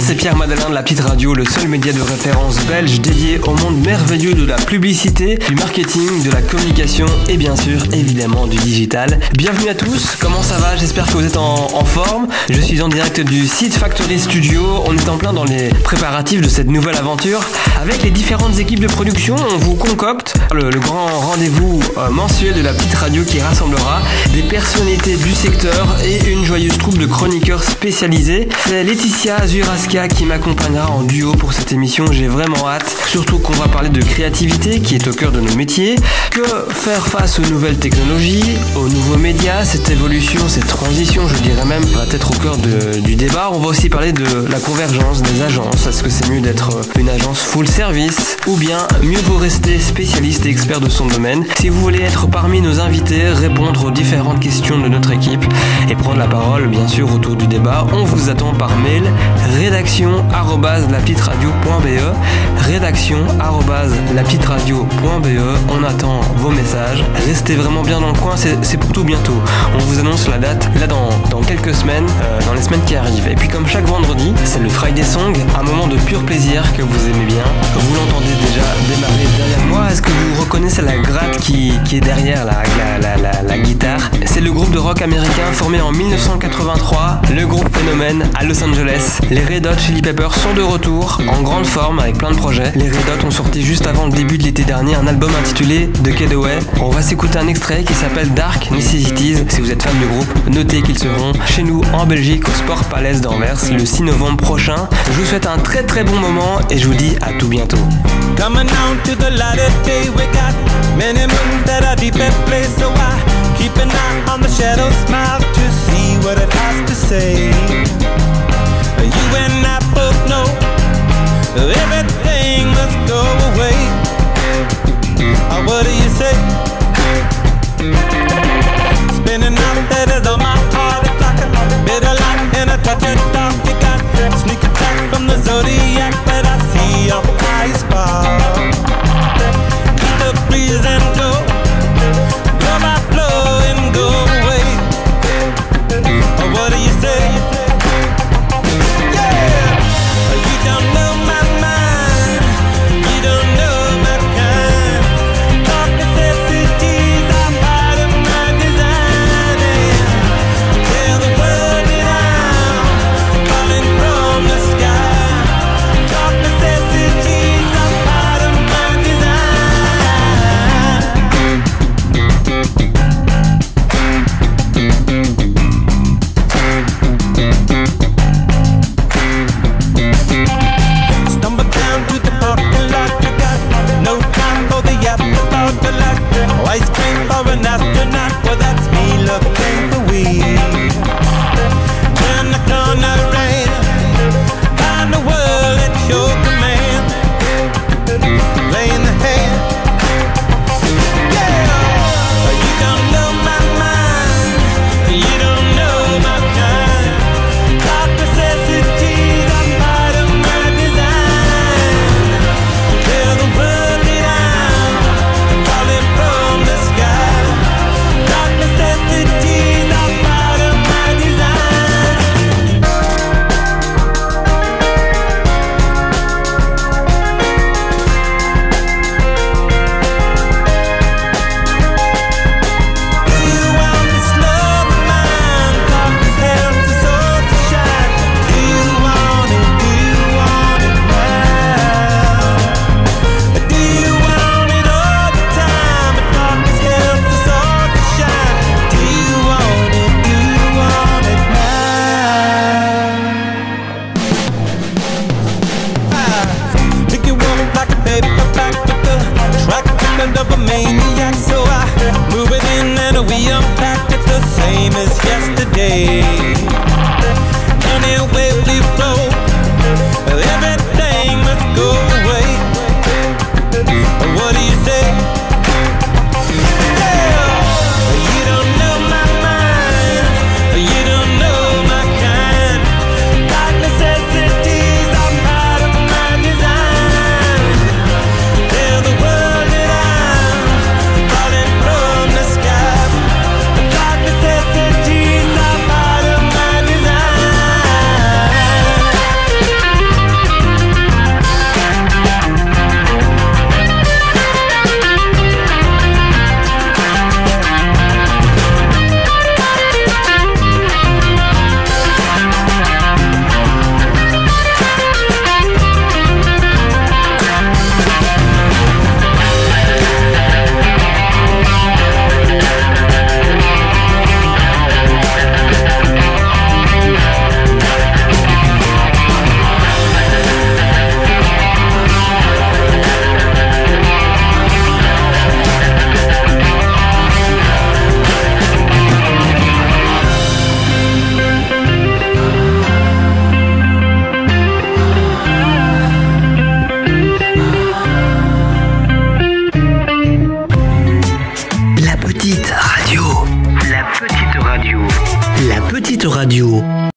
c'est Pierre Madeleine de la petite radio, le seul média de référence belge dédié au monde merveilleux de la publicité, du marketing, de la communication et bien sûr, évidemment, du digital. Bienvenue à tous, comment ça va? J'espère que vous êtes en forme. Je suis en direct du Seed Factory Studio. On est en plein dans les préparatifs de cette nouvelle aventure. Avec les différentes équipes de production, on vous concocte le grand rendez-vous mensuel de la petite radio qui rassemblera des personnalités du secteur et une joyeuse troupe de chroniqueurs spécialisés. C'est Laetitia Azuraska qui m'accompagnera en duo pour cette émission. J'ai vraiment hâte, surtout qu'on va parler de créativité qui est au cœur de nos métiers. Que faire face aux nouvelles technologies, aux nouveaux médias, cette évolution, cette transition, je dirais même, va être au cœur du débat. On va aussi parler de la convergence des agences. Est-ce que c'est mieux d'être une agence full service ou bien mieux vaut rester spécialiste et expert de son domaine? Si vous voulez être parmi nos invités, répondre aux différentes questions de notre équipe et prendre la parole bien sûr autour du débat, on vous attend par mail rédaction@lapetiteradio.be rédaction@lapetiteradio.be. On attend vos messages. Restez vraiment bien dans le coin, c'est pour tout bientôt. On vous annonce la date là dans quelques semaines, dans les semaines qui arrivent. Et puis comme chaque vendredi, c'est le Friday Song, un moment de pur plaisir que vous aimez bien. Vous l'entendez déjà démarrer derrière moi. Est-ce que vous reconnaissez la gratte qui est derrière la guitare? C'est le groupe de rock américain formé en 1983, le groupe Phénomène à Los Angeles. Les Red Hot Chili Peppers sont de retour, en grande forme avec plein de projets. Les Red Hot ont sorti juste avant le début de l'été dernier un album intitulé The Getaway. On va s'écouter un extrait qui s'appelle Dark Necessities. Si vous êtes fan du groupe, notez qu'ils seront chez nous en Belgique au Sport Palace d'Anvers le 6 novembre prochain. Je vous souhaite un très très bon moment et je vous dis à tout bientôt. Coming on to the light of day, we got many moons that are deep at play, so I keep an eye on the shadow smile to see what it has to say. You and I both know everything must go away. What do you say? Spinning out that is on my heart, it's like a bitter light and a touch of dark. You got sneak attack from the zodiac, but I see your eyes fall. Keep the breeze and go, blow by blow and go away. What do you say? petite radio. La petite radio. La petite radio.